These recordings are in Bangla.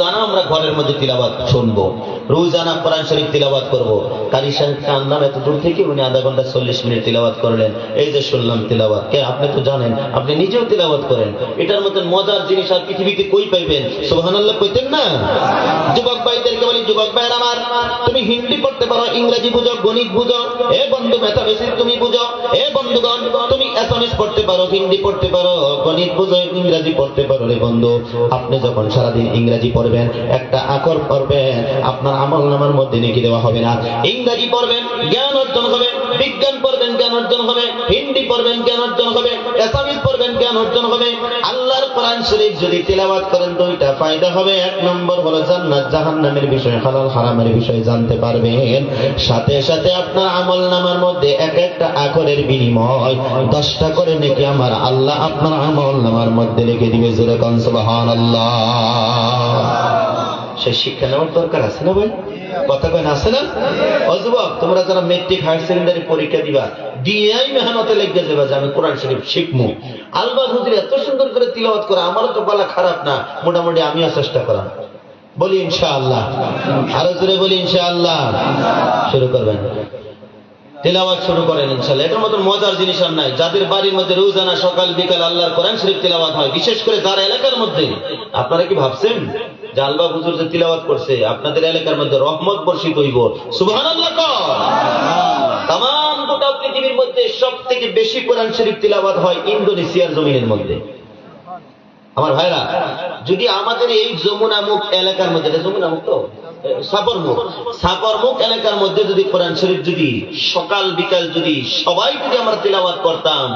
রোজানা আমরা ঘরের মধ্যে তিলাওয়াত শুনবো, রোজানা কোরআন শরীফ তিলাওয়াত করবো। কারি সাহেবকে আনলাম এত দূর থেকে, উনি আধা ঘন্টা 40 মিনিট তিলাওয়াত করলেন। এই যে শুনলাম তিলাওয়াত, কে আপনি তো জানেন, আপনি নিজেও তিলাওয়াত করেন। এটার মতন মজার জিনিস আর পৃথিবীতে কই পাইবেন? সুবহানাল্লাহ কইতেন না? যুবক ভাইদেরকে বলি, যুবক ভাইরা আমার, তুমি হিন্দি পড়তে পারো, ইংরেজি বুঝো, গণিত বুঝো, এ বন্ধু ম্যাথামেটিক্স তুমি বুঝো, এ বন্ধুগণ তুমি অ্যাসামিস পড়তে পারো, হিন্দি পড়তে পারো, গণিত বুঝো, ইংরেজি পড়তে পারো। রে বন্ধু, আপনি যখন সারাদিন ইংরেজি পড়বেন, একটা আকর পড়বেন, আপনার আমলনামার মধ্যে নেকি দেওয়া হবে না। ইংরেজি পড়বেন, জ্ঞান অর্জন হবে, বিজ্ঞান পড়বেন, জ্ঞান অর্জন হবে, হিন্দি পড়বেন, জ্ঞান অর্জন হবে, অ্যাসামিস পড়বেন, জ্ঞান অর্জন হবে। আল্লাহর কোরআন শরীফ যদি তিলাওয়াত করেন, দুইটা ফায়দা হবে। এক নম্বর হলো জান্নাত জাহান্নামের বিষয়, হালাল হারামের বিষয় জানতে পারবেন। সাথে সাথে আপনার আমলনামার মধ্যে এক একটা আকরের বিনিময় 10টা করে নেকি আমার আল্লাহ আপনার আমলনামার মধ্যে লিখে দিবে। জোরে কোন সুবহানাল্লাহ। সে শিক্ষা নেওয়ার দরকার আছে না ভাই? কথা কয় না, আছে না? ও যুবক, তোমরা যারা মেট্রিক হায়ার সেকেন্ডারি পরীক্ষা দিবা, দিয়াই মেহনতে লেগে যাবে যে আমি কোরআন শরীফ শিখবো। আলবাস হুজুর এত সুন্দর করে তিলাওয়াত করে, আমারও তো গলা খারাপ না, মোটামুটি আমিও চেষ্টা করা। বলি ইনশাআল্লাহ, আরো জোরে বলি ইনশাআল্লাহ। শুরু করবেন, তিলাওয়াত শুরু করেন ইনশাআল্লাহ। এটার মতন মজার জিনিস আর নাই। যাদের বাড়ির মধ্যে রোজানা সকাল বিকাল আল্লাহর কোরআন শরীফ তিলাওয়াত হয়, বিশেষ করে যার এলাকার মধ্যে, আপনারা কি ভাবছেন যে আলবা হুজুর যে তিলাওয়াত করছে আপনাদের এলাকার মধ্যে রহমত বর্ষিত হইব? সুবহানাল্লাহ। তামাম গোটা পৃথিবীর মধ্যে সবথেকে বেশি কোরআন শরীফ তিলাওয়াত হয় ইন্দোনেশিয়ার জমিনের মধ্যে। আমার ভাইরা, যদি আমাদের এই যমুনামুখ এলাকার মধ্যে, যমুনামুখ তো সাগরমুখ এলাকার মধ্যে যদি কোরআন শরীফ যদি সকাল বিকাল যদি সবাই যদি আমরা তিলাওয়াত করতাম,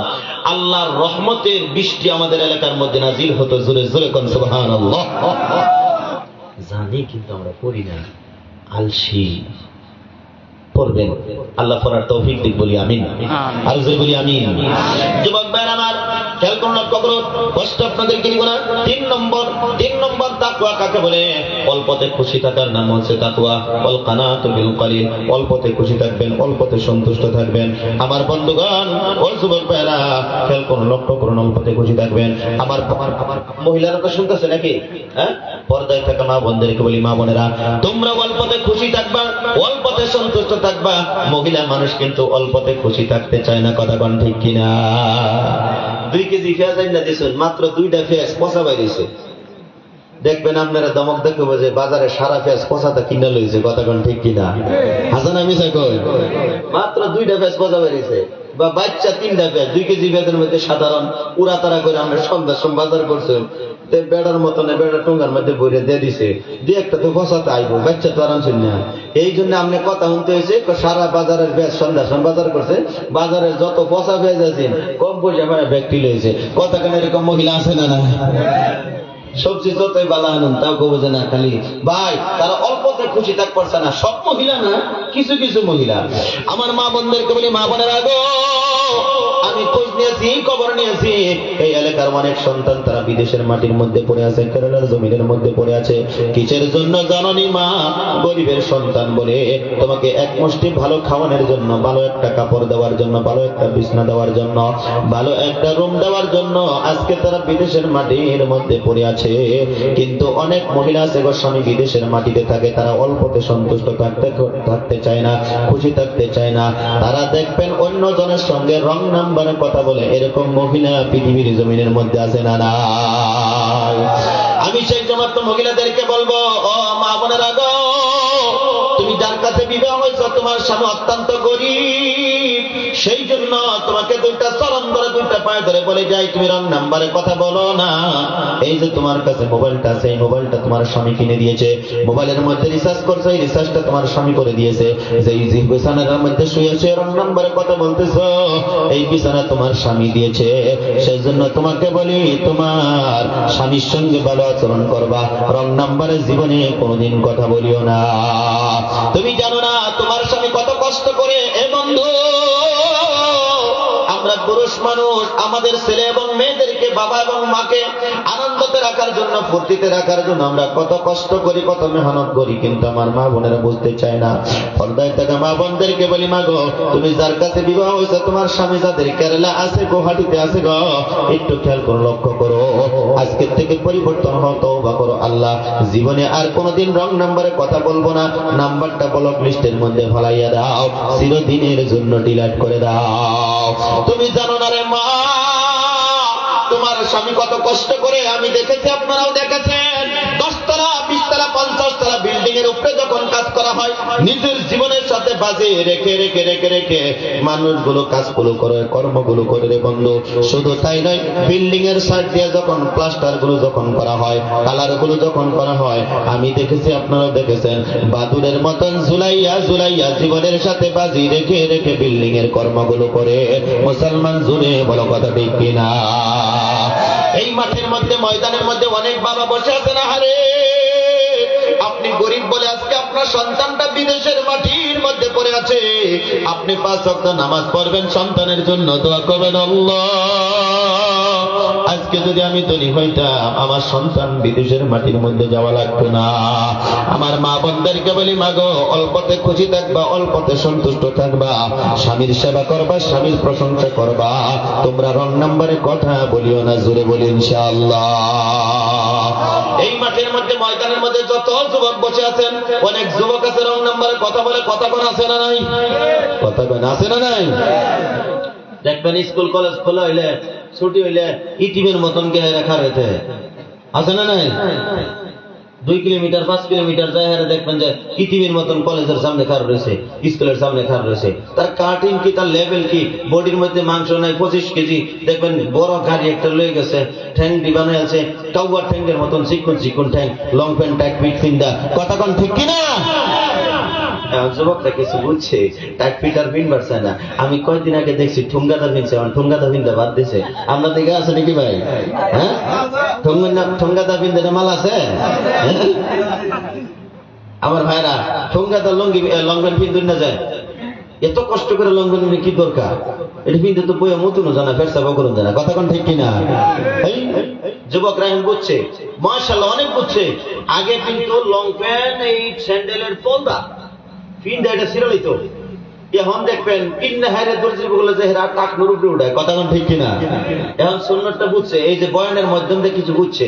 আল্লাহর রহমতের বৃষ্টি আমাদের এলাকার মধ্যে নাজিল হতো। জোরে জোরে কোন সুবহানাল্লাহ। জানি কিন্তু আমরা পড়ি না, আলসি। পড়বেন, আল্লাহ পড়ার তৌফিক দিক, বলি আমিন। আর জোরে বলি আমিন। যুবক ভাইরা আমার, খেয়াল করুন, লক্ষ্য করুন, কষ্ট আপনাদেরকে দিব না। 3 নম্বর তাকওয়া কাকে বলে? অল্পতে খুশি থাকার নাম হচ্ছে তাকওয়া। ওয়াল কানাতু বিল কালিল, অল্পতে খুশি থাকবেন, অল্পতে সন্তুষ্ট থাকবেন। আমার বন্ধুগণ, ও যুবক ভাইরা, খেয়াল করুন, লক্ষ্য করুন, অল্পতে খুশি থাকবেন। আমার মহিলারা তো শুনতেছে নাকি? হ্যাঁ, পর্দায় থাকা মা বোনদেরকে বলি, মা বোনেরা, তোমরা অল্পতে খুশি থাকবা, অল্পতে সন্তুষ্ট থাকবা। মহিলা মানুষ কিন্তু অল্পতে খুশি থাকতে চায় না। কথা কোন ঠিক কিনা? 2 কেজি পেঁয়াজ আইনা দিয়েছেন, মাত্র 2টা পেঁয়াজ পচা বাইরেছে। দেখবেন আপনারা দমক দেখবে যে বাজারে সারা পেঁয়াজ পচাটা কিনা লইছে। কথা কোন ঠিক কিনা? হাসান আমি কই, মাত্র 2টা পেঁয়াজ পচা বাইরেছে। বা বাচ্চা 3টা পেঁয়াজ, 2 কেজি পেঁয়াজের মধ্যে সাধারণ উড়া তারা করে আমরা সন্ধ্যার সময় বাজার করছে, বেড়ার মতন বেড়া টুঙ্গার মধ্যে বইরে দিয়ে দিছে। 2-একটা তো ফসাতে আইবো, বাচ্চা তো আরামছিল না। এই জন্য আপনি কথা শুনতে হয়েছে, সারা বাজারের পেঁয়াজ সন্ধ্যার সময় বাজার করছে, বাজারের যত পচা পেঁয়াজ আছে কম পয়সা মানে ব্যক্তি লইছে। কথা কেন এরকম মহিলা আছে না? না, সবজি যতই বালা আনুন তাও কব যে না, খালি ভাই তারা অল্পতে খুশি থাক পারছে না। সব মহিলা না, কিছু কিছু মহিলা। আমার মা বোনদেরকে বলি, মা বোনেরা গো, আমি খোঁজ নিয়েছি, খবর নিয়েছি, এই এলাকার অনেক সন্তান তারা বিদেশের মাটির মধ্যে পড়ে আছে, কেরালার জমিনের মধ্যে পড়ে আছে। কিসের জন্য জাননি মা? গরিবের সন্তান বলে তোমাকে এক মুষ্টি ভালো খাওয়ানোর জন্য, ভালো একটা কাপড় দেওয়ার জন্য, ভালো একটা বিছনা দেওয়ার জন্য, ভালো একটা রুম দেওয়ার জন্য আজকে তারা বিদেশের মাটির মধ্যে পড়ে আছে। কিন্তু অনেক মহিলা আছে গো, স্বামী বিদেশের মাটিতে থাকে, তারা অল্পতে সন্তুষ্ট থাকতে চায় না, খুশি থাকতে চায় না। তারা দেখবেন অন্য জনের সঙ্গে রং নাম্বারের কথা বলে। এরকম মহিলা পৃথিবীর জমিনের মধ্যে আছে না? না। আমি সেই সমস্ত মহিলাদেরকে বলবো, ও মা বোনেরা গো, তুমি যার কাছে বিবাহ হয়েছ, তোমার স্বামী অত্যন্ত গরিব, সেই জন্য তোমাকে 2টা চরণ ধরে 2টা পায়ে ধরে বলে যাই, তুমি রং নাম্বারে কথা বলো না। এই যে তোমার কাছে মোবাইলটা আছে, এই মোবাইলটা তোমার স্বামী কিনে দিয়েছে, মোবাইলের মধ্যে রিচার্জ করছো, এই রিচার্জটা তোমার স্বামী করে দিয়েছে। যে বিছানার মধ্যে শুয়েছে, রং নাম্বারে কথা বলতেছো, এই বিছানা তোমার স্বামী দিয়েছে। সেই জন্য তোমাকে বলি, তোমার স্বামীর সঙ্গে ভালো আচরণ করবা, রং নাম্বারে জীবনে কোনোদিন কথা বলিও না। তুমি জানো না তোমার স্বামী কত কষ্ট করে। এ বন্ধু, আমরা পুরুষ মানুষ আমাদের ছেলে এবং মেয়েদেরকে, বাবা এবং মাকে আনন্দতে রাখার জন্য, ফুর্তিতে রাখার জন্য আমরা কত কষ্ট করি, কত মেহনত করি, কিন্তু আমার মা বোনেরা বুঝতে চায় না। পর্দায় থাকা মা বোনদেরকে বলি, মা গো, তুমি যার কাছে বিবাহ হয়েছে, তোমার স্বামী যাদের কেরালা আছে, গুয়াহাটিতে আছে গো, একটু খেয়াল করে লক্ষ্য করো, আজকের থেকে পরিবর্তন হও, তওবা করো। আল্লাহ, জীবনে আর কোনোদিন রং নাম্বারে কথা বলবো না, নাম্বারটা ব্লক লিস্টের মধ্যে ফলাইয়া দাও, চিরদিনের জন্য ডিলিট করে দাও। তুমি জানো না রে মা, তোমার স্বামী কত কষ্ট করে, আমি দেখেছি, আপনারাও দেখেছেন, 10 তলা, 20 তলা, 50 তলা বিল্ডিং এর উপরে যখন কাজ করা হয়, নিজের জীবনের সাথে বাজে রেখে রেখে রেখে রেখে মানুষগুলো কাজগুলো করে, কর্মগুলো করে রে বন্ধু। শুধু তাই নয়, বিল্ডিং এর সাইড দিয়ে যখন প্লাস্টার গুলো যখন করা হয়, কালার গুলো যখন করা হয়, আমি দেখেছি, আপনারাও দেখেছেন, বাদুরের মতন ঝুলাইয়া ঝুলাইয়া জীবনের সাথে বাজি রেখে রেখে বিল্ডিং এর কর্মগুলো করে। মুসলমান জুড়ে বলো কথা ঠিক কিনা? এই মাঠের মধ্যে, ময়দানের মধ্যে অনেক বাবা বসে আছেন, আহারে আপনি গরিব বলে আজকে আপনার সন্তানটা বিদেশের মাটির মধ্যে পড়ে আছে, আপনি 5 ওয়াক্ত নামাজ পড়বেন, সন্তানের জন্য দোয়া করবেন, আল্লাহ আজকে যদি আমি ধনী হইতাম, আমার সন্তান বিদেশের মাটির মধ্যে যাওয়া লাগতো না। আমার মা বোনদেরকে বলি, মা গো, অল্পতে খুশি থাকবা, অল্পতে সন্তুষ্ট থাকবা, স্বামীর সেবা করবা, স্বামীর প্রশংসা করবা, তোমরা রং নাম্বারে কথা বলিও না, জোরে বলি ইনশাআল্লাহ। এই মাঠের মধ্যে, ময়দানের মধ্যে যত যুবক বসে আছেন, অনেক যুবক আছে রং নাম্বারে কথা বলে, কথা কোন আছে না নাই? কথা কোন আছে না নাই? দেখবেন স্কুল কলেজ খোলা হইলে, ছুটি হইলে ইটিমের মতন কে রাখা রয়েছে, আছে না নাই? 2 কিলোমিটার 5 কিলোমিটার যায়, হারে দেখবেন যে ইটিমের মতন কলেজের সামনে খাড়া রয়েছে, স্কুলের সামনে খাড়া রয়েছে। তার কাটিং কি, তার লেভেল কি, বডির মধ্যে মাংস নাই 25 কেজি, দেখবেন বড় গাড়ি একটা লয়ে গেছে, ঠ্যাং দি বানায় আছে, কাউয়ার ঠ্যাংয়ের মতন চিকন চিকন ঠ্যাং, লং প্যান্ট টাইট পিট ফিন্দা, কথা কোন ঠিক কিনা? যুবকরা কিছু বুঝছে, টাইট পিট আর পিন পারছে না। আমি কয়েকদিন আগে দেখছি ঠুঙ্গাদা পিনছে, ঠুঙ্গাদা পিন্দা বাদ দিছে। আমরা দিকে আছে নাকি ভাই? হ্যাঁ, ঠুঙ্গাদা পিন্দা মাল আছে? আমার ভাইরা ঠুঙ্গাদা লঙ্গি লং প্যান্ট পিন্দুন না যায়, এত কষ্ট করে লং প্যান্ট কি দরকার? এটা পিনতে তো বইয়া মতন জানা, ফেরসা বকরুন জানা, কথা কোন ঠিক কিনা? যুবকরা এখন বুঝছে, মাশাআল্লাহ অনেক বুঝছে। আগে কিন্তু লং প্যান্ট, এই স্যান্ডেলের পলদা পিন্দা এটা ছিড়ালিত, এখন দেখবেন কিন্না হাইরে দর্জি বলে যে হেরা টাক নুরুপে উঠায়, কথা কোন ঠিক কিনা? এখন সুন্নতটা বুঝছে, এই যে বয়ানের মাধ্যম দিয়ে কিছু বুঝছে।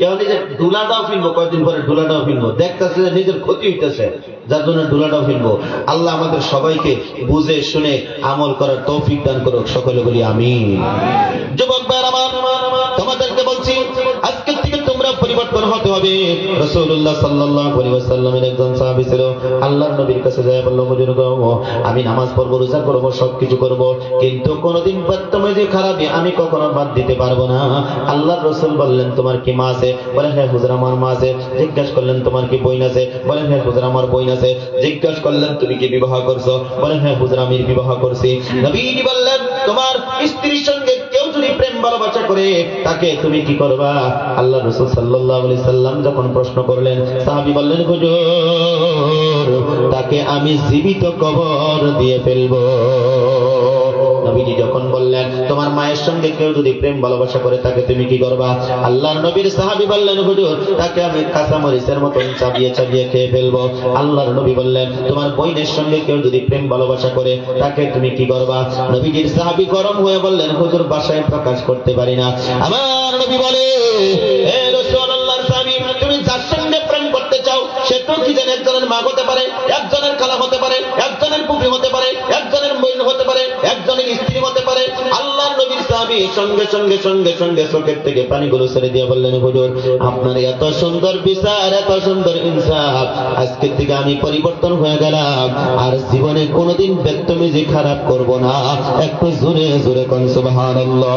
এখন এই যে ডুলাটাও ফিনবো, কয়েকদিন পরে ডুলাটাও ফিনবো, দেখতেছে যে নিজের ক্ষতি হইতেছে, যার জন্য ডুলাটাও ফিনবো। আল্লাহ আমাদের সবাইকে বুঝে শুনে আমল করার তৌফিক দান করুক, সকলে বলি আমিন। যুবক ভাইরা আমার, তোমাদেরকে বলছি, আজকে থেকে তোমরা পরিবর্তন হতে হবে। রাসূলুল্লাহ সাল্লাল্লাহু আলাইহি ওয়াসাল্লামের একজন সাহাবী ছিল, আল্লাহর নবীর কাছে যায় বলল, হুজুর গো, আমি নামাজ পড়বো, রোজা করবো, সবকিছু করবো, কিন্তু কোনদিন বদতমিজি খারাপি আমি কখনো বাদ দিতে পারবো না। আল্লাহর রাসূল বললেন, তোমার কি মা আছে? বলে, হ্যাঁ হুজুর আমার মা আছে। জিজ্ঞাসা করলেন, তোমার কি বোন আছে? বলে, হ্যাঁ হুজুর আমার বোন আছে। জিজ্ঞাসা করলেন, তুমি কি বিবাহ করছো? বলে, হ্যাঁ হুজুর আমি বিবাহ করছি। নবীজি বললেন, তোমার স্ত্রীর সঙ্গে কেউ যদি প্রেম ভালোবাসা করে, তাকে তুমি কি করবা? আল্লাহ রাসূল সাল্লাল্লাহু আলাইহি সাল্লাম যখন প্রশ্ন করলেন, সাহাবী বললেন, হুজুর তাকে আমি জীবিত কবর দিয়ে ফেলবো। নবীজি যখন বললেন, তোমার মায়ের সঙ্গে কেউ যদি প্রেম ভালোবাসা করে, তাকে তুমি কি করবা? আল্লাহর নবীর সাহাবী বললেন, হুজুর তাকে আমি কাঁচা মরিচের মতন চাবিয়ে চাবিয়ে খেয়ে ফেলবো। আল্লাহর নবী বললেন, তোমার বোনের সঙ্গে কেউ যদি প্রেম ভালোবাসা করে, তাকে তুমি কি করবা? নবীজির সাহাবী গরম হয়ে বললেন, হুজুর বাসায় প্রকাশ করতে পারি না। আমার নবী বলে, হে রাসূলুল্লাহর সাহাবী, তুমি যার সঙ্গে প্রেম করতে চাও, সে তো কি জানে একজনের মা হতে পারে, একজনের খালা হতে পারে, একজনের পুপি হতে পারে, একজনের বোন হতে পারে, একজনের স্ত্রী হতে পারে। আল্লাহর নবীর সাহাবী সঙ্গে সঙ্গে সঙ্গে সঙ্গে চোখের থেকে পানিগুলো ছেড়ে দিয়ে বললেন, হুজুর আপনার এত সুন্দর বিচার, এত সুন্দর ইনসাফ, আজকের থেকে আমি পরিবর্তন হয়ে গেলাম, আর জীবনে কোনোদিন বদতমিজি খারাপ করব না। একটু জোরে জোরে কোন সুবহানাল্লাহ।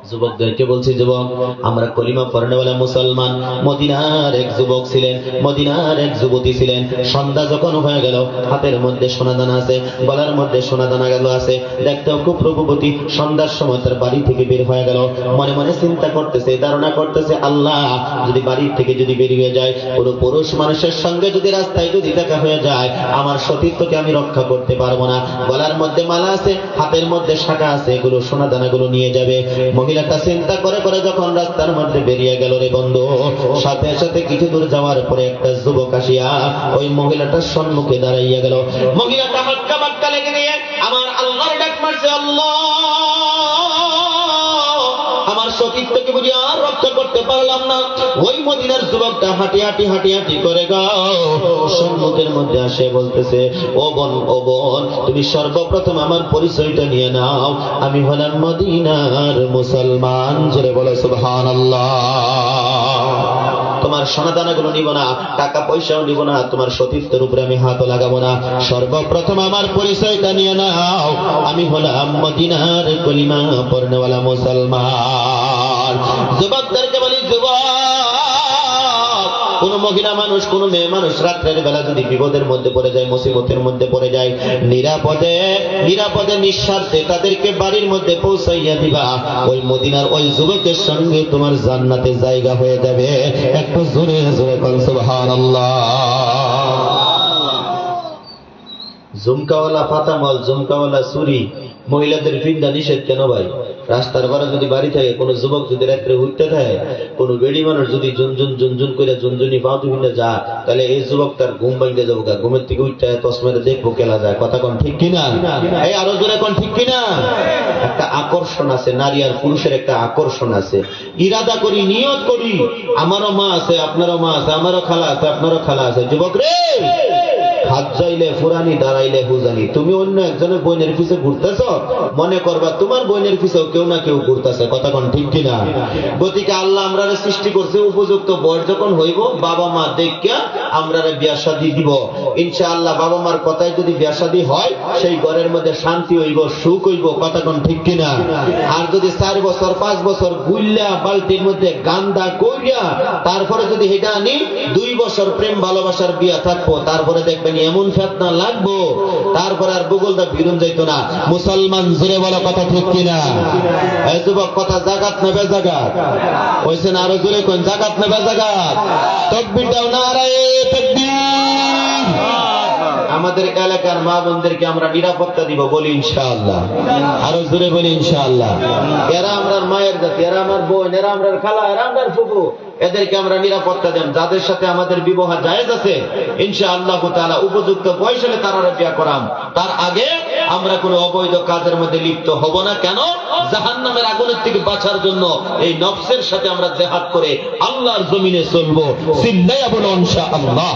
যুবকদেরকে বলছি, যুবক, আমরা কলিমা পড়নেওয়ালা মুসলমান। মদিনার এক যুবক ছিলেন, মদিনার এক যুবতী ছিলেন। সন্ধ্যা যখন হয়ে গেল, হাতের মধ্যে সোনাদানা আছে, গলার মধ্যে সোনাদানা গেল আছে, দেখতেও খুব রূপবতী। সন্ধ্যার সময় তার বাড়ি থেকে বের হয়ে গেল। মনে মনে চিন্তা করতেছে, ধারণা করতেছে, আল্লাহ, যদি বাড়ির থেকে যদি বেরিয়ে যায়, কোনো পুরুষ মানুষের সঙ্গে যদি রাস্তায় যদি দেখা হয়ে যায়, আমার সতীত্বকে আমি রক্ষা করতে পারবো না। গলার মধ্যে মালা আছে, হাতের মধ্যে শাখা আছে, এগুলো সোনাদানাগুলো নিয়ে যাবে। মহিলাটা চিন্তা করে করে যখন রাস্তার মধ্যে বেরিয়ে গেল রে বন্ধু, সাথে সাথে কিছু দূর যাওয়ার পরে একটা যুবক আসিয়া ওই মহিলাটার সম্মুখে দাঁড়াইয়া গেল। মহিলাটা হাক্কা বাক্কা লেগে গিয়ে আমার আল্লাহর ডাক মারছে, আল্লাহ, আমার সতীত্বকে বুঝি আর রক্ষা করতে পারলাম না। ওই মদিনার যুবকটা হাঁটি হাঁটি হাঁটি হাঁটি করে গাও সম্মুখের মধ্যে আসে, বলতেছে, ও বোন, ও বোন, তুমি সর্বপ্রথম আমার পরিচয়টা নিয়ে নাও। আমি হলাম মদিনার মুসলমান। জোরে বলো সুবহানাল্লাহ। তোমার সোনাদানাগুলো নিব না, টাকা পয়সাও নিব না, তোমার সতীত্বের উপরে আমি হাতও লাগাবো না। সর্বপ্রথম আমার পরিচয়টা নিয়ে নাও। আমি হলাম মদিনার কলিমা পড়নেওয়ালা মুসলমান। যুবকদেরকে বলি, যুবক, কোন মহিলা মানুষ, কোন মেয়ে মানুষ রাত্রের বেলা যদি বিপদের মধ্যে পড়ে যায়, মুসিবতের মধ্যে পড়ে যায়, নিরাপদে নিরাপদে নিঃস্বার্থে তাদেরকে বাড়ির মধ্যে পৌঁছাইয়া দিবা। ওই মদিনার ওই যুবকের সঙ্গে তোমার জান্নাতে জায়গা হয়ে যাবে। একটু জোরে জোরে বল সুবহানাল্লাহ। ঝুমকাওয়ালা ফাতামল, ঝুমকাওয়ালা চুরি, মহিলাদের ফিন্দা নিষেধ কেন ভাই? রাস্তার পারে যদি বাড়ি থাকে, কোন যুবক যদি রাত্রে উঠতে থাকে, কোন বেড়ি মানুষ যদি ঝুনঝুন ঝুনঝুন করে ঝুনঝুনি পাউতি ফিন্দা যা, তাহলে এই যুবক তার ঘুম ভাঙতে যাবো, ঘুমের থেকে উঠতে তসমেরে দেখবো কেলা যায়। কথা কোন ঠিক কিনা? এই আরো জোরে কোন ঠিক কিনা? একটা আকর্ষণ আছে, নারী আর পুরুষের একটা আকর্ষণ আছে। ইরাদা করি, নিয়ত করি, আমারও মা আছে, আপনারও মা আছে, আমারও খালা আছে, আপনারও খালা আছে। যুবক রে, হাত যাইলে ফুরানি, দাঁড়াইলে হুজানি। তুমি অন্য একজনের বোনের পিছে ঘুরতেছ, মনে করবা তোমার বোনের পিছেও কেউ না কেউ ঘুরতেছে। কথা কোন ঠিক কিনা? গতিকে আল্লাহ আমরারে সৃষ্টি করছে, উপযুক্ত বয়স যখন হইব, বাবা মা দেখিয়া আমরারে বিয়া শাদী দিব। ইনশাআল্লাহ বাবা মার কথায় যদি বিয়া শাদী হয়, সেই ঘরের মধ্যে শান্তি হইব, সুখ হইব। কথা কোন ঠিক কিনা? আর যদি 4 বছর 5 বছর গুল্লা বালতির মধ্যে গান্দা কইরা তারপরে যদি হেটা আনি, 2 বছর প্রেম ভালোবাসার বিয়া থাকবো, তারপরে দেখবেন এমন ফেতনা লাগবো, তারপরে আর বুগলটা বিরুন যাইতো না। মুসলমান জুড়ে বলা কথা ঠিক কিনা? এই যুবক, কথা জাগাত না বেজাগাত হইছে না? আরো জোরে কোন, জাগাত না বেজাগাত? তাকবীর দাও, নারায়ে তাকবীর। আমাদের এলাকার মা বোনদেরকে আমরা নিরাপত্তা দিব, বলি ইনশাআল্লাহ। আরো জোরে বলি ইনশাআল্লাহ। এরা আমরা মায়ের জাতি, এরা আমার বোন, এরা আমরা খালা, এরা আমরা ফুফু, এদেরকে আমরা নিরাপত্তা দেন। যাদের সাথে আমাদের বিবাহ জায়েজ আছে, ইনশাআল্লাহ তাআলা উপযুক্ত বয়সে তারা বিয়া করাম। তার আগে আমরা কোনো অবৈধ কাজের মধ্যে লিপ্ত হব না। কেন? জাহান্নামের আগুনের থেকে বাঁচার জন্য এই নফসের সাথে আমরা জিহাদ করে আল্লাহর জমিনে চলবো। চিল্লাইয়া বলো ইনশাআল্লাহ।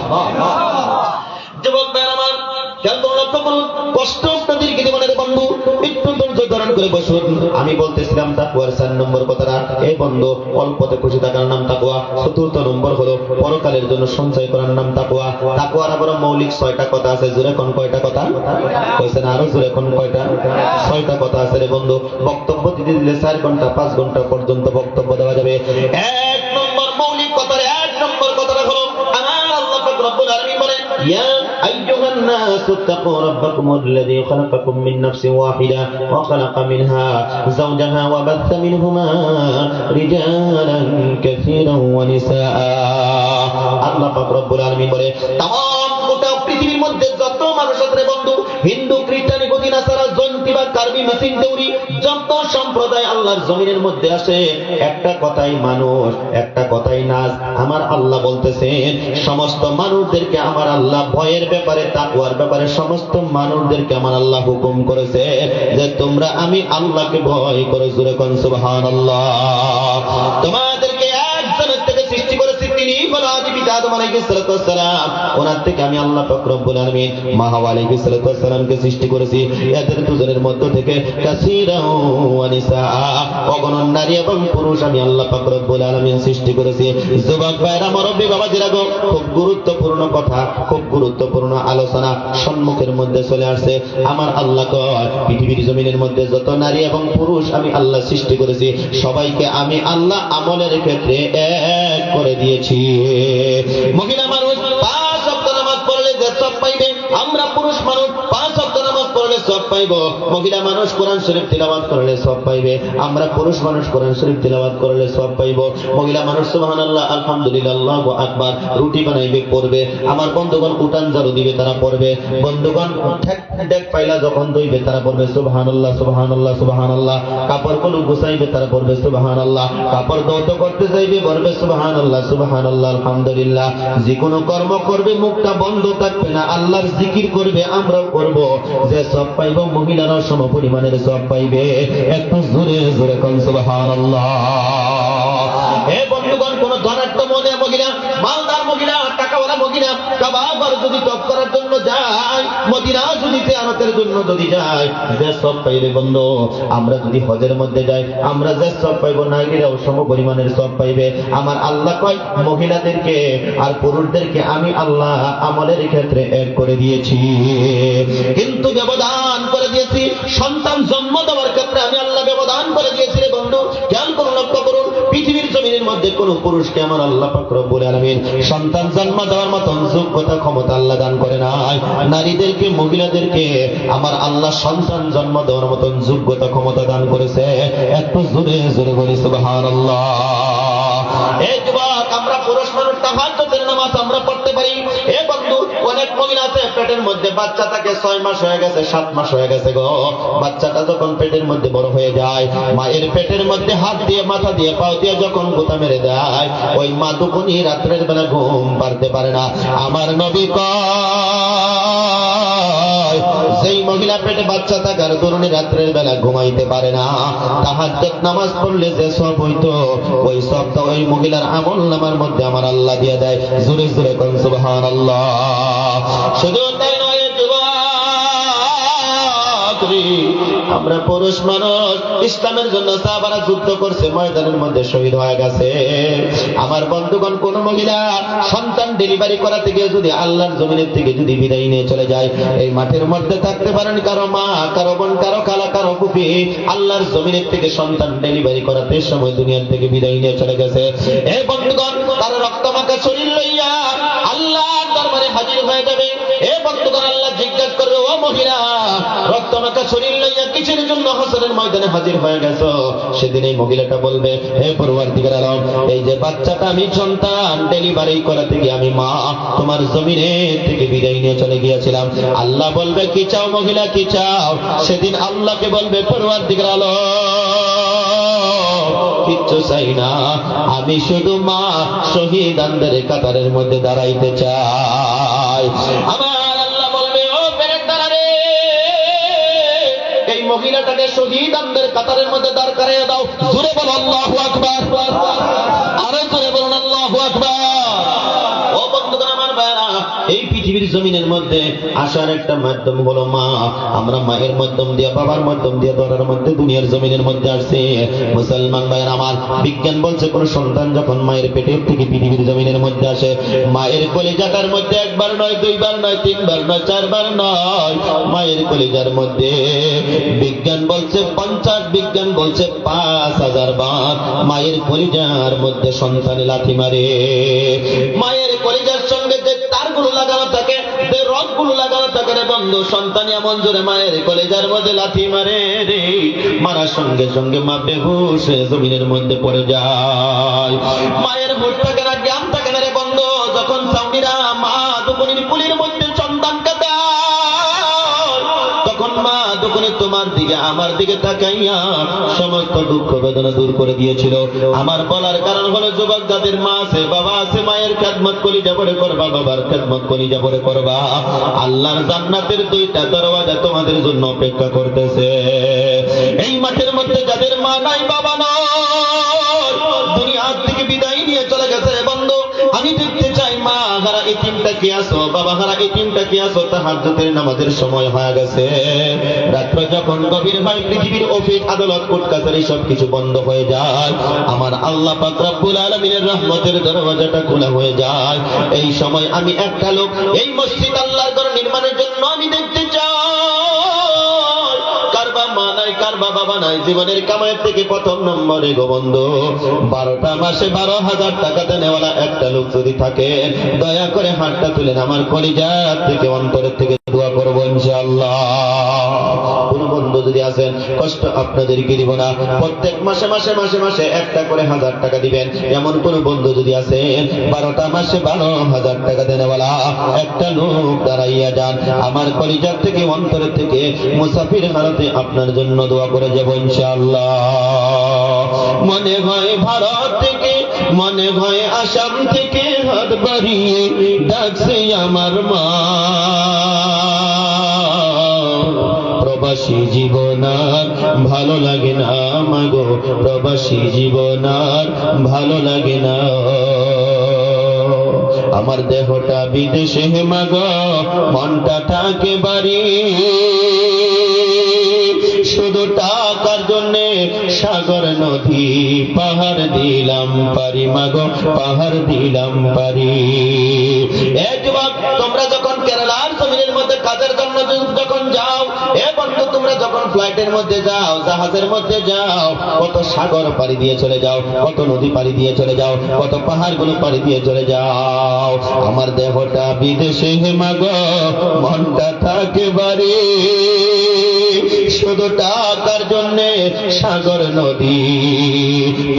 যুবক ভাইরা আমার, খেয়াল করে লক্ষ্য করুন, কষ্ট আপনাদেরকে জীবনের বন্ধু, একটু ধৈর্য ধারণ করে বসুন। আমি বলতেছিলাম তাকওয়ার 4 নম্বর কথাটা। এই বন্ধু, অল্পতে খুশি থাকার নাম তাকওয়া। 4র্থ নম্বর হলো পরকালের জন্য সঞ্চয় করার নাম তাকওয়া। তাকওয়ার আবার মৌলিক 6টা কথা আছে। জোরে কোন কয়টা কথা কইছেন? আরো জোরে কোন কয়টা? 6টা কথা আছে রে বন্ধু। বক্তব্য দিতে দিলে 4 ঘন্টা 5 ঘন্টা পর্যন্ত বক্তব্য দেওয়া যাবে। 1 নম্বর মৌলিক কথার 1 নম্বর কথাটা হলো, আমার আল্লাহ পাক রব্বুল আলামিন বলেন, ইয়া আইয়ুহান নাসু তাকু রাব্বাকুমুল্লাযী খালাকাকুম মিন নাফসিন ওয়াহিদা ওয়া খালাকা মিনহা যাওজাহা ওয়া বাথা মিনহুমা রিজালান কাসীরান ওয়া নিসাআ। আল্লাহ পাক রব্বুল আলামিন বলে, তাম গোটা পৃথিবীর মধ্যে যত মানুষ আছে বন্ধু, হিন্দু, খ্রিস্টান, ইহুদি, নাসারা, জৈনতি বা কার্বি, মিসিং, দেউরি, যত সম্প্রদায় আল্লাহর জমিনের মধ্যে আসে, একটা কথাই মানুষ, একটা কথাই নাচ। আমার আল্লাহ বলতেছেন, সমস্ত মানুষদেরকে আমার আল্লাহ ভয়ের ব্যাপারে, তাকওয়ার ব্যাপারে সমস্ত মানুষদেরকে আমার আল্লাহ হুকুম করেছে যে তোমরা আমি আল্লাহকে ভয় করো। জোরে কোন সুবহানাল্লাহ। তোমাদেরকে একজনের থেকে সৃষ্টি করেছি, তিনি হলো আদি পিতা আদম আলাইহিস সালাম, ওনার থেকে আমি আল্লাহ পাক রব্বুল আলামিন মা হাওয়া আলাইহিস সালামকে সৃষ্টি করেছি। এদের দুজনের মধ্য থেকে কাসীরা ওয়া নিসা, অগণন নারী এবং পুরুষ আমি আল্লাহ পাক রব্বুল আলামিন সৃষ্টি করেছি। যুবক ভাইরা, মুরব্বি বাবাজিরা গো, খুব গুরুত্বপূর্ণ কথা, খুব গুরুত্বপূর্ণ আলোচনা সম্মুখের মধ্যে চলে আসছে। আমার আল্লাহ কয়, পৃথিবীর জমিনের মধ্যে যত নারী এবং পুরুষ আমি আল্লাহ সৃষ্টি করেছি, সবাইকে আমি আল্লাহ আমলের ক্ষেত্রে এক করে দিয়েছি। মহিলা মানুষ 5 ওয়াক্ত নামাজ পড়লে যে সব পাইবে, আমরা পুরুষ মানুষ 5 ওয়াক্ত নামাজ পড়লে সব পাইব। মহিলা মানুষ কোরআন শরীফ তিলাওয়াত করলে সব পাইবে, আমরা পুরুষ মানুষ কোরআন শরীফ তিলাওয়াত করলে সব পাইব। মহিলা মানুষ সুবহানাল্লাহ, আলহামদুলিল্লাহ, আল্লাহু আকবার রুটি বানাইবে পড়বে, আমার বন্ধুগণ উঠান ঝাড়ু দিবে তারা পড়বে, বন্ধুগণ ঠেক পাইলা যখন দইবে তারা পড়বে সুবহানাল্লাহ সুবহানাল্লাহ সুবহানাল্লাহ, কাপড়গুলো গুছাইবে তারা পড়বে সুবহানাল্লাহ, কাপড় ধৌত করতে চাইবে পড়বে সুবহানাল্লাহ সুবহানাল্লাহ আলহামদুলিল্লাহ। যে কোনো কর্ম করবে মুখটা বন্ধ থাকবে না, আল্লাহর জিকির করবে, আমরাও করব। যে সব পাইব মহিলারাও সম পরিমাণের সব পাইবে। একটু জোরে জোরে কোন সুবহানাল্লাহ। হে বন্ধুগণ, কোন ধনাঢ্য মহিলা, মালদার মহিলা, টাকাওয়ালা মহিলা কাবার যদি তপ করার জন্য যায়, মদিনা যদি জিয়ারতের জন্য যদি যায়, যে সব পাইবে বন্ধু। আমরা যদি হজের মধ্যে যাই, আমরা যে সব পাইব নারীরাও সম পরিমাণের সব পাইবে। আমার আল্লাহ কয়, মহিলাদেরকে আর পুরুষদেরকে আমি আল্লাহ আমলের ক্ষেত্রে এক করে দিয়েছি, কিন্তু ব্যবধান করে দিয়েছি সন্তান জন্ম দেওয়ার ক্ষেত্রে আমি আল্লাহ ব্যবধান করে দিয়েছি রে বন্ধু। খেয়াল করুন, লক্ষ্য করুন, পৃথিবীর জমিনের মধ্যে কোন পুরুষকে আমার আল্লাহ পাক রব্বুল আলামিন সন্তান জন্ম দেওয়ার মতন যোগ্যতা ক্ষমতা আল্লাহ দান করে নাই। নারীদেরকে মহিলাদেরকে আমার আল্লাহ সন্তান জন্ম দেওয়ার মতন যোগ্যতা ক্ষমতা দান করেছে। একটু জোরে জোরে বলি সুবহানাল্লাহ। এই যুবক, আমরা পুরুষ মানুষ তাহাজ্জুদের নামাজ আমরা পড়তে পারি। এ বন্ধু, অনেক মহিলা আছে পেটের মধ্যে বাচ্চা থাকে, 6 মাস হয়ে গেছে, 7 মাস হয়ে গেছে গো। বাচ্চাটা যখন পেটের মধ্যে বড় হয়ে যায়, মায়ের পেটের মধ্যে হাত দিয়ে মাথা দিয়ে পাও দিয়ে যখন গোতা মেরে দেয়, ওই মা দুপুনি রাত্রের বেলা ঘুম পারতে পারে না। আমার নবী কয়, সেই মহিলা পেটে বাচ্চা থাকার দরুন রাত্রের বেলা ঘুমাইতে পারে না, তাহাজ্জুদ নামাজ পড়লে যে সব হইতো, ওই সবটা ওই মহিলার আমল নামার মধ্যে আমার আল্লাহ দিয়ে দেয়। জোরে জোরে কোন সুবহানাল্লাহ। শুধু তাই নয় যুবক, আমরা পুরুষ মানুষ ইসলামের জন্য সাহাবারা যুদ্ধ করছে, ময়দানের মধ্যে শহীদ হয়ে গেছে। আমার বন্ধুগণ, কোন মহিলা সন্তান ডেলিভারি করাতে গিয়ে যদি আল্লাহর জমিনের থেকে যদি বিদায় নিয়ে চলে যায়, এই মাঠের মধ্যে থাকতে পারেন কারো মা, কারো বোন, কারো খালা, কারো ফুফি, আল্লাহর জমিনের থেকে সন্তান ডেলিভারি করাতে সময় দুনিয়ার থেকে বিদায় নিয়ে চলে গেছে। এই বন্ধুগণ, তার রক্ত মাখা শরীর লইয়া আল্লাহর দরবারে হাজির হয়ে যাবে। এ বন্ধুগণ, আল্লাহ জিজ্ঞাসা করবে, ও মহিলা, রক্ত মাখা শরীর লইয়া কিসের জন্য হাসরের ময়দানে হাজির হয়ে গেছো? সেদিন এই মহিলাটা বলবে, হে পরওয়ারদিগার আলম, এই যে বাচ্চাটা আমি সন্তান ডেলিভারি করাতে গিয়ে আমি মা তোমার জমিনের থেকে বিদায় নিয়ে চলে গিয়েছিলাম। আল্লাহ বলবে, কি চাও মহিলা, কি চাও? সেদিন আল্লাহকে বলবে, পরওয়ারদিগার আলম, কিচ্ছু চাই না, আমি শুধু মা শহীদানদের কাতারের মধ্যে দাঁড়াইতে চাই। আমার আল্লাহ বলবে, ও পেরেকদারা রে, এই মহিলাটাকে শহীদানদের কাতারের মধ্যে দাঁড় করাইয়া দাও। জোরে বলো আল্লাহু আকবার, আরো জোরে বলুন আল্লাহু আকবার। ও বন্ধুগণ আমার ভাইরা, এই পৃথিবীর জমিনের মধ্যে আসার একটা মাধ্যম হলো মা। আমরা মায়ের মাধ্যম দিয়ে, বাবার মাধ্যম দিয়ে, ধরার মধ্যে দুনিয়ার জমিনের মধ্যে আসছে। মুসলমান ভাইরা আমার, বিজ্ঞান বলছে কোন সন্তান যখন মায়ের পেটের থেকে পৃথিবীর জমিনের মধ্যে আসে, মায়ের কলিজাটার মধ্যে একবার নয়, দুইবার নয়, তিনবার নয়, চারবার নয়, মায়ের কলিজার মধ্যে বিজ্ঞান বলছে 50, বিজ্ঞান বলছে 5000 বার মায়ের কলিজার মধ্যে সন্তান লাথি মারে। মায়ের কলিজার সঙ্গে যে তারগুলো লাগানো থাকে, যে রগগুলো লাগানো থাকে রে বন্ধু, সন্তান এমন জোরে মায়ের কলিজার মধ্যে লাথি মারে রে, মারার সঙ্গে সঙ্গে মা বেহুশ হয়ে জমিনের মধ্যে পড়ে যায়। মায়ের হুঁশ থাকে না, জ্ঞান থাকে না রে বন্ধু। যখন সাউনিরা মা দুপুনির কুলির মধ্যে সন্তানকে দেয়, তখন মা দুপুনি তোমার দিকে আমার দিকে তাকাইয়া সমস্ত দুঃখ বেদনা দূর করে দিয়েছিল। আমার বলার কারণ হলো, যুবক যাদের মা আছে, বাবা আছে, মায়ের খেদমত কলিজা ভরে করবা, বাবার খেদমত কলিজা ভরে করবা। আল্লাহর জান্নাতের 2টা দরওয়াজা তোমাদের জন্য অপেক্ষা করতেছে। এই মাঠের মধ্যে যাদের মা নাই, বাবা নাই, দুনিয়া থেকে বিদায় নিয়ে চলে গেছে বন্ধু, আমি দেখতে চাই মা হারা ইতিমটা কি আছো, বাবা হারা ইতিমটা কি আছো, তাহাজ্জুদের নামাজের সময় হয়ে গেছে। রাত্র যখন গভীর হয়, পৃথিবীর অফিস আদালত কোর্ট কাছারি সবকিছু বন্ধ হয়ে যায়, আমার আল্লাহ পাক রব্বুল আলামিনের রহমতের দরওয়াজাটা খোলা হয়ে যায়। এই সময় আমি একটা লোক এই মসজিদ আল্লাহর ঘর নির্মাণের জন্য আমি দেখতে চাই। কারবা মা নাই, কারবা বাবা নাই, জীবনের কামাইয়ের থেকে প্রথম নম্বরে গো বন্ধু 12টা মাসে 12,000 টাকা দেনেওয়ালা একটা লোক যদি থাকে, দয়া করে হাতটা তুলেন, আমার কলিজা থেকে অন্তরের থেকে দোয়া করবো ইনশাআল্লাহ। কোন বন্ধু যদি আছেন, কষ্ট আপনাদেরকে দিব না, প্রত্যেক মাসে মাসে মাসে মাসে একটা করে 1000 টাকা দিবেন। এমন কোন বন্ধু যদি আছেন 12টা মাসে 12,000 টাকা দেনেওয়ালা একটা লোক দাঁড়াইয়া যান, আমার কলিজার থেকে অন্তরের থেকে মুসাফির হারাতে আপনার জন্য দোয়া করে যাব ইনশাআল্লাহ। মনে হয় ভারত থেকে, মনে হয় আসাম থেকে হাত বাড়িয়ে ডাকছে আমার মা। প্রবাসী জীবন আর ভালো লাগে না মাগো, প্রবাসী জীবন আর ভালো লাগে না। আমার দেহটা বিদেশে মাগো, মনটা থাকে বাড়ি, শুধু টাকার জন্যে সাগর নদী পাহাড় দিলাম পারি মাগো, পাহাড় দিলাম পারি। এ যুবক, তোমরা যখন কেরালার জমিনের মধ্যে কাজের জন্য যখন যাও, এ বন্ধু তোমরা যখন ফ্লাইটের মধ্যে যাও, জাহাজের মধ্যে যাও, কত সাগর পাড়ি দিয়ে চলে যাও, কত নদী পাড়ি দিয়ে চলে যাও, কত পাহাড়গুলো পাড়ি দিয়ে চলে যাও। আমার দেহটা বিদেশে মাগো, মনটা থাকে বাড়ি, শুধু টাকার জন্যে সাগর নদী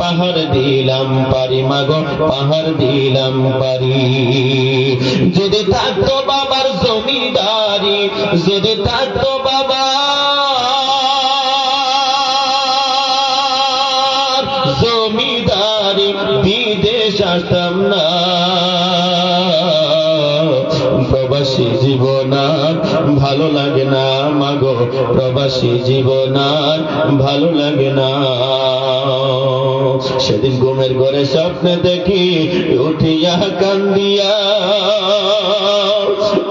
পাহাড় দিলাম পারি মাগো, পাহাড় দিলাম পারি। যদি থাকতো বাবার জমিদারি, যদি থাকতো বাবার জমিদারি, বিদেশ আসতাম না। প্রবাসী জীবন আর ভালো লাগে না মাগো, প্রবাসী জীবন আর ভালো লাগে না। সেদিন ঘুমের ঘরে স্বপ্নে দেখি উঠিয়া কান্দিয়া,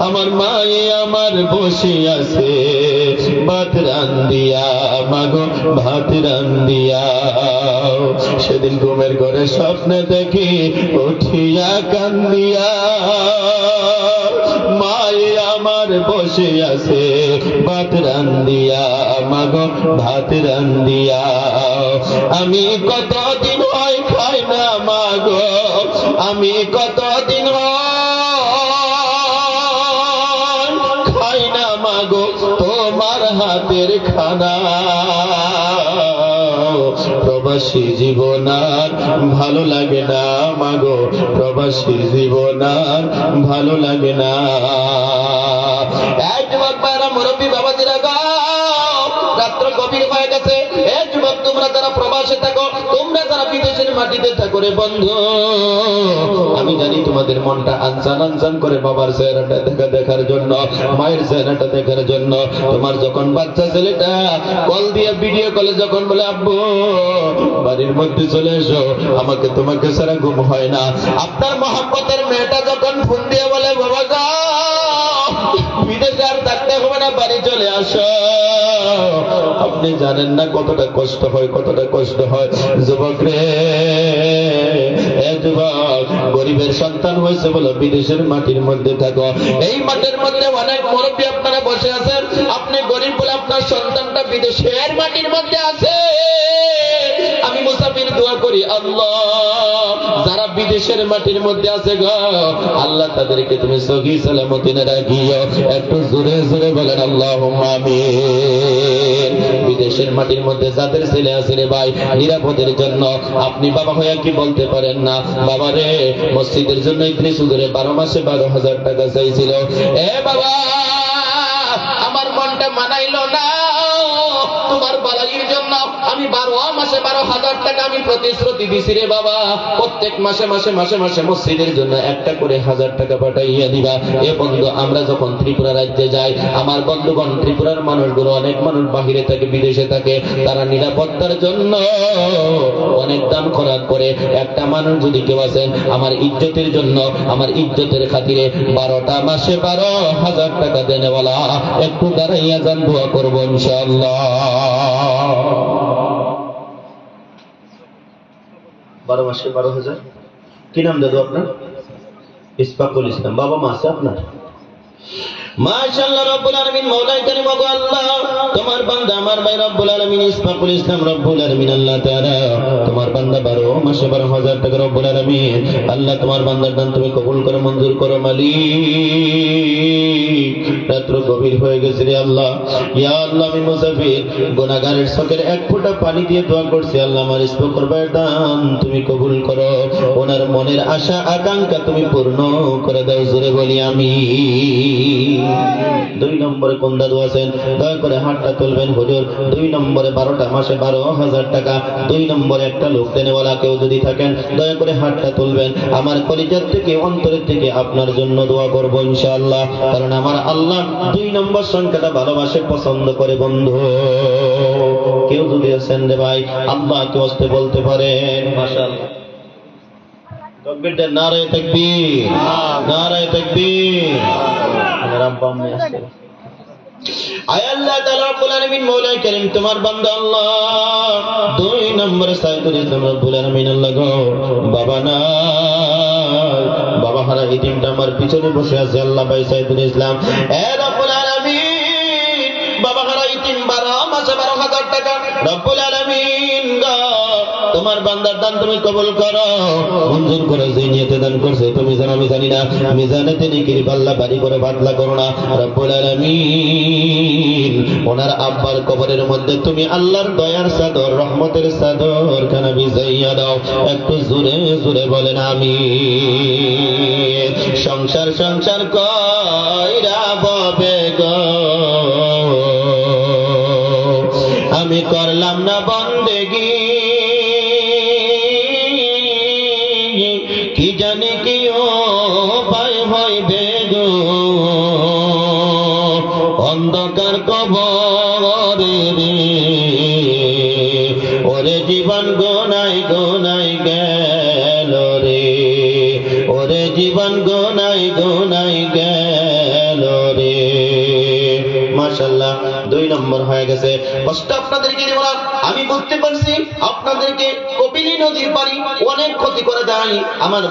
আমার মায়ে আমার বসে আছে ভাত রান্দিয়া মাগো, ভাত রান্দিয়া। সেদিন ঘুমের ঘরে স্বপ্নে দেখি উঠিয়া কান্দিয়া, মায়ে আমার বসে আছে ভাত রান্দিয়া মাগো, ভাত রান্দিয়া। আমি কতদিন হয় খাই না মাগো, আমি কতদিন খাই না মাগো তোমার হাতের খানা। প্রবাসী জীবন আর ভালো লাগে না মাগো, প্রবাসী জীবন আর ভালো লাগে না। এক যুবক ভাইরা, মুরব্বী বাবাজিরা গাও, রাত্র গভীর হয়ে গেছে। এক যুবক, তোমরা যারা প্রবাসে থাকো, তোমরা যারা বিদেশের মাটিতে থাকো রে বন্ধু, আমি জানি তোমাদের মনটা আনসান আনসান করে বাবার চেহারাটা দেখার জন্য, মায়ের চেহারাটা দেখার জন্য। তোমার যখন বাচ্চা ছেলেটা কল দিয়ে ভিডিও কলে যখন বলে আব্বু বাড়ির মধ্যে চলে এসো, আমাকে তোমাকে ছাড়া ঘুম হয় না। আপনার মহব্বতের মেয়েটা যখন ফোন দিয়ে বলে বাবা গো বিদেশে আর থাকতে হবে না, বাড়ি চলে আসো, আপনি জানেন না কতটা কষ্ট হয়, কতটা কষ্ট হয়। যুবক রে, যুবক, গরিবের সন্তান হয়েছে বলো বিদেশের মাটির মধ্যে থাকো। এই মাটির মধ্যে অনেক মুরব্বী আপনারা বসে আছেন, আপনি গরিব বলে আপনার সন্তানটা বিদেশের মাটির মধ্যে আছে। আমি মুসাফির দোয়া করি, আল্লাহ যারা বিদেশের মাটির মধ্যে আছে গো, আল্লাহ তাদেরকে তুমি সহি সালামতে রাখিও। একটু জোরে জোরে বলেন আল্লাহুম্মা আমিন। বিদেশের মাটির মধ্যে যাদের ছেলে আছে রে ভাই, নিরাপদের জন্য আপনি বাবা হয়ে কি বলতে পারেন না, বাবা রে মসজিদের জন্য ইতনি সুদরে 12 মাসে 12,000 টাকা চাইছিল। এ বাবা, আমার মনটা মানাইলো না, তোমার বাড়াইয়ের জন্য আমি 12 মাসে 12,000 টাকা আমি প্রতিশ্রুতি দিছি রে বাবা, প্রত্যেক মাসে মাসে মাসে মাসে মসজিদের জন্য একটা করে 1000 টাকা পাঠাইয়া দিবা। এ বন্ধু, আমরা যখন ত্রিপুরা রাজ্যে যাই, আমার বন্ধুগণ ত্রিপুরার মানুষগুলো, অনেক মানুষ বাহিরে থাকে, বিদেশে থাকে, তারা নিরাপত্তার জন্য অনেক দান খরচ করে। একটা মানুষ যদি কেউ আছেন আমার ইজ্জতের জন্য, আমার ইজ্জতের খাতিরে 12টা মাসে 12,000 টাকা দেনেওয়ালা, একটু দাঁড়াইয়া যান, দোয়া করবো ইনশাআল্লাহ। 12 মাসে 12,000। কি নাম দাদু আপনার? ইসফাকুল ইসলাম। বাবা মা আছে আপনার? মাশাআল্লাহ রব্বুল আলামিন, মাওলাই কারীম, ওগো আল্লাহ, তোমার বান্দা আমার ভাই রব্বুল আলামিন ইসফাকুল ইসলাম রব্বুল আলামিন আল্লাহ তাআলা, তোমার বান্দা 12 মাসে 12,000 টাকা রব্বুল আলামিন আল্লাহ তোমার বান্দার দান তুমি কবুল করে মঞ্জুর করো মালিক। রাত্র গভীর হয়ে গেছে রে আল্লাহ, ইয়া আল্লাহ, আমি মুসাফির গুনাহগারের চোখের এক ফোঁটা পানি দিয়ে দোয়া করছি, আল্লাহ আমার ইসফাকুল ভাইয়ের দান তুমি কবুল করো, ওনার মনের আশা আকাঙ্ক্ষা তুমি পূর্ণ করে দাও, জোরে বলি আমিন। 2 নম্বরে কোন দাদু আছেন? দয়া করে হাতটা তুলবেন হুজুর। 2 নম্বরে 12টা মাসে 12,000 টাকা। 2 নম্বরে একটা লোক দেনেওয়ালা কেউ যদি থাকেন, দয়া করে হাতটা তুলবেন। আমার কলিজার থেকে, অন্তরের থেকে আপনার জন্য দোয়া করব ইনশাআল্লাহ, কারণ আমার আল্লাহ 2 নম্বর সংখ্যাটা ভালোবাসে, পছন্দ করে। বন্ধু কেউ যদি আছেন রে ভাই, আল্লাহ কে হস্তে বলতে পারেন মাশাআল্লাহ। তাকবীর, নারায়ে তাকবীর, নারায়ে তাকবীর। আমার আব্বা আম্মা আছে। আয় আল্লাহ তাআলা রব্বুল আলামিন, মাওলাই কারীম, তোমার বান্দা আল্লাহ 2 নম্বরে সাইদুল ইসলাম রব্বুল আলামিন আল্লাহ গো, বাবা না, বাবা হারা এতিমটা আমার পিছনে বসে আছে আল্লাহ ভাই সাইদুল ইসলাম। এ রব্বুল আলামিন, বাবা হারা এতিম 12 মাসে 12,000 টাকা রব্বুল আলামিন গো, তোমার বান্দার দান তুমি কবুল করো, মঞ্জুর করো। যে নিয়তে দান করছে তুমি জানো, আমি জানি না, মিজানেতে নেকির পাল্লা ভারী করে বাতলা করো না রব্বুল আলামিন। ওনার আব্বার কবরের মধ্যে তুমি আল্লাহর দয়ার চাদর, রহমতের চাদর খানা বিছাইয়া দাও। একটু জোরে জোরে বলেন আমিন। সংসার সংসার কইরা ববে গো, আমি করলাম না বন্দেগী, কি জানি কি উপায় হইবে গো, অন্ধকার কবরে রে, ওরে জীবন গোনাই গোনাই গেল রে, ওরে জীবন গোনাই গোনাই গেল রে। মাশাআল্লাহ 2 নম্বর হয়ে গেছে। কষ্ট আপনাদেরকে দিব না, আমি বুঝতে পারছি আপনাদেরকে কপিলী নদীর পানি অনেক ক্ষতি করে দেয়। আমার